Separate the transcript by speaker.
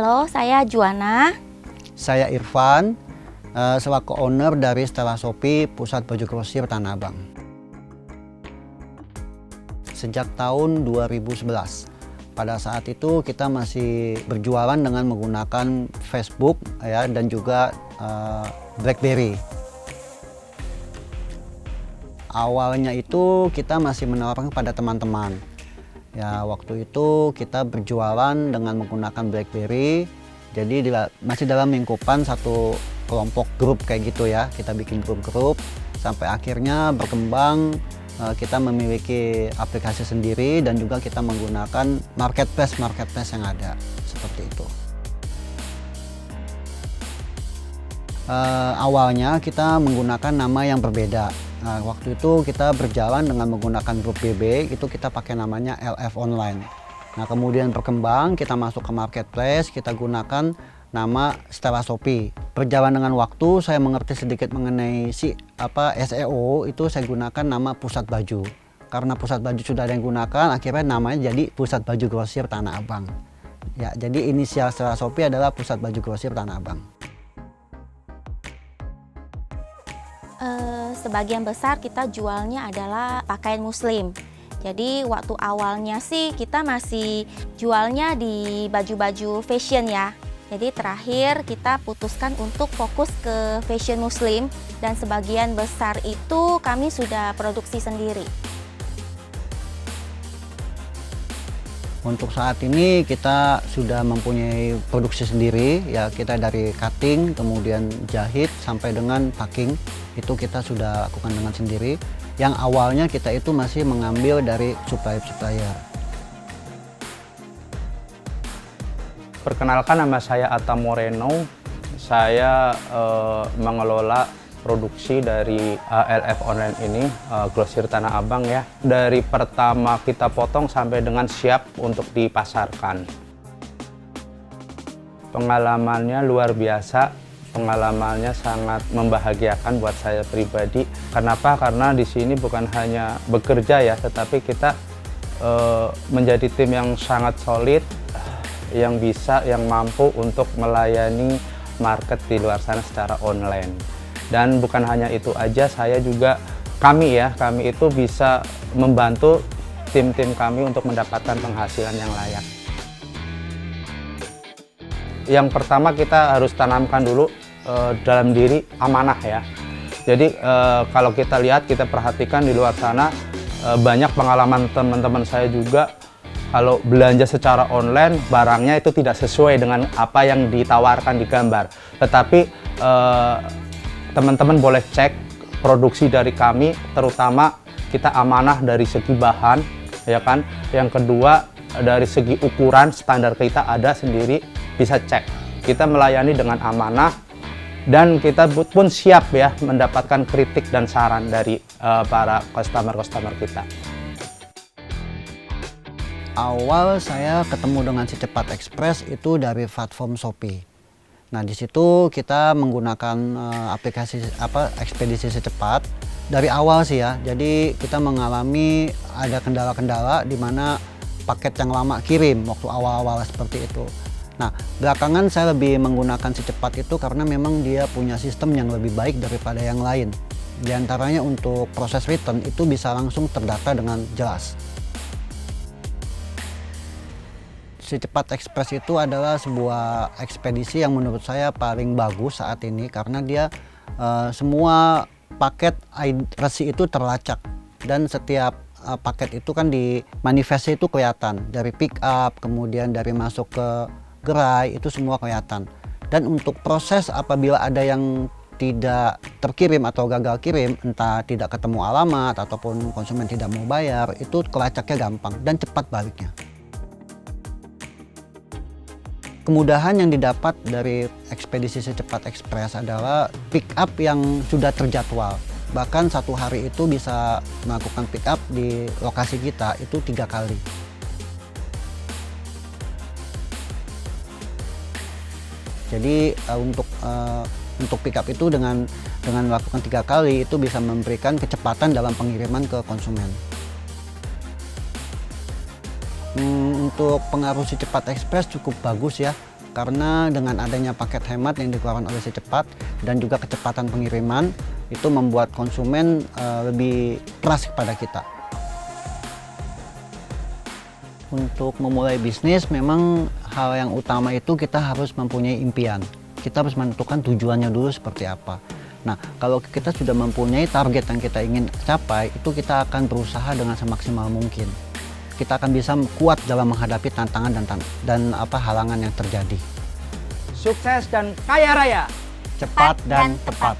Speaker 1: Halo, saya Juana.
Speaker 2: Saya Irfan, selaku owner dari Stella Shopee Pusat Baju Grosir Tanah Abang. Sejak tahun 2011, pada saat itu kita masih berjualan dengan menggunakan Facebook ya, dan juga BlackBerry. Awalnya itu kita masih menawarkan kepada teman-teman. Ya, waktu itu kita berjualan dengan menggunakan BlackBerry. Jadi masih dalam lingkupan satu kelompok grup kayak gitu ya. Kita bikin grup-grup sampai akhirnya berkembang, kita memiliki aplikasi sendiri dan juga kita menggunakan marketplace yang ada seperti itu. Awalnya kita menggunakan nama yang berbeda. Nah, waktu itu kita berjalan dengan menggunakan grup BB, itu kita pakai namanya LF Online. Nah, kemudian berkembang, kita masuk ke marketplace, kita gunakan nama Stella Shopee. Berjalan dengan waktu, saya mengerti sedikit mengenai SEO, itu saya gunakan nama Pusat Baju. Karena Pusat Baju sudah ada yang gunakan, akhirnya namanya jadi Pusat Baju Grosir Tanah Abang. Ya, jadi inisial Stella Shopee adalah Pusat Baju Grosir Tanah Abang.
Speaker 1: Sebagian besar kita jualnya adalah pakaian muslim. Jadi waktu awalnya sih kita masih jualnya di baju-baju fashion ya. Jadi terakhir kita putuskan untuk fokus ke fashion muslim dan sebagian besar itu kami sudah produksi sendiri.
Speaker 2: Untuk saat ini kita sudah mempunyai produksi sendiri ya, kita dari cutting, kemudian jahit sampai dengan packing itu kita sudah lakukan dengan sendiri. Yang awalnya kita itu masih mengambil dari supplier.
Speaker 3: Perkenalkan, nama saya Atta Moreno. Saya mengelola produksi dari LF Online ini, grosir Tanah Abang ya. Dari pertama kita potong sampai dengan siap untuk dipasarkan. Pengalamannya luar biasa. Pengalamannya sangat membahagiakan buat saya pribadi. Kenapa? Karena di sini bukan hanya bekerja ya, tetapi kita menjadi tim yang sangat solid, yang mampu untuk melayani market di luar sana secara online. Dan bukan hanya itu aja, kami itu bisa membantu tim-tim kami untuk mendapatkan penghasilan yang layak. Yang pertama kita harus tanamkan dulu dalam diri amanah ya. Jadi kalau kita lihat, kita perhatikan di luar sana, banyak pengalaman teman-teman saya juga kalau belanja secara online barangnya itu tidak sesuai dengan apa yang ditawarkan di gambar. Tetapi teman-teman boleh cek produksi dari kami, terutama kita amanah dari segi bahan ya kan. Yang kedua dari segi ukuran standar kita ada sendiri, bisa cek. Kita melayani dengan amanah dan kita pun siap ya mendapatkan kritik dan saran dari para customer kita.
Speaker 2: Awal saya ketemu dengan Si Cepat Express itu dari platform Shopee. Nah, di situ kita menggunakan aplikasi ekspedisi secepat dari awal sih ya. Jadi kita mengalami ada kendala-kendala di mana paket yang lama kirim waktu awal-awal seperti itu. Nah, belakangan saya lebih menggunakan Si Cepat itu karena memang dia punya sistem yang lebih baik daripada yang lain. Di antaranya untuk proses return itu bisa langsung terdata dengan jelas. Si Cepat Express itu adalah sebuah ekspedisi yang menurut saya paling bagus saat ini karena dia semua paket resi itu terlacak dan setiap paket itu kan di manifestnya itu kelihatan dari pick up, kemudian dari masuk ke gerai itu semua kelihatan. Dan untuk proses apabila ada yang tidak terkirim atau gagal kirim, entah tidak ketemu alamat ataupun konsumen tidak mau bayar, itu kelacaknya gampang dan cepat baliknya. Kemudahan yang didapat dari ekspedisi Si Cepat Express adalah pick up yang sudah terjadwal. Bahkan satu hari itu bisa melakukan pick up di lokasi kita itu 3 kali. Jadi untuk pick up itu dengan melakukan 3 kali itu bisa memberikan kecepatan dalam pengiriman ke konsumen. Untuk pengaruh Si Cepat Express cukup bagus ya. karena dengan adanya paket hemat yang dikeluarkan oleh Si Cepat dan juga kecepatan pengiriman itu membuat konsumen lebih trust kepada kita. Untuk memulai bisnis memang hal yang utama itu kita harus mempunyai impian. Kita harus menentukan tujuannya dulu seperti apa. Nah, kalau kita sudah mempunyai target yang kita ingin capai, itu kita akan berusaha dengan semaksimal mungkin. Kita akan bisa kuat dalam menghadapi tantangan dan halangan yang terjadi.
Speaker 4: Sukses dan kaya raya.
Speaker 2: Cepat dan tepat.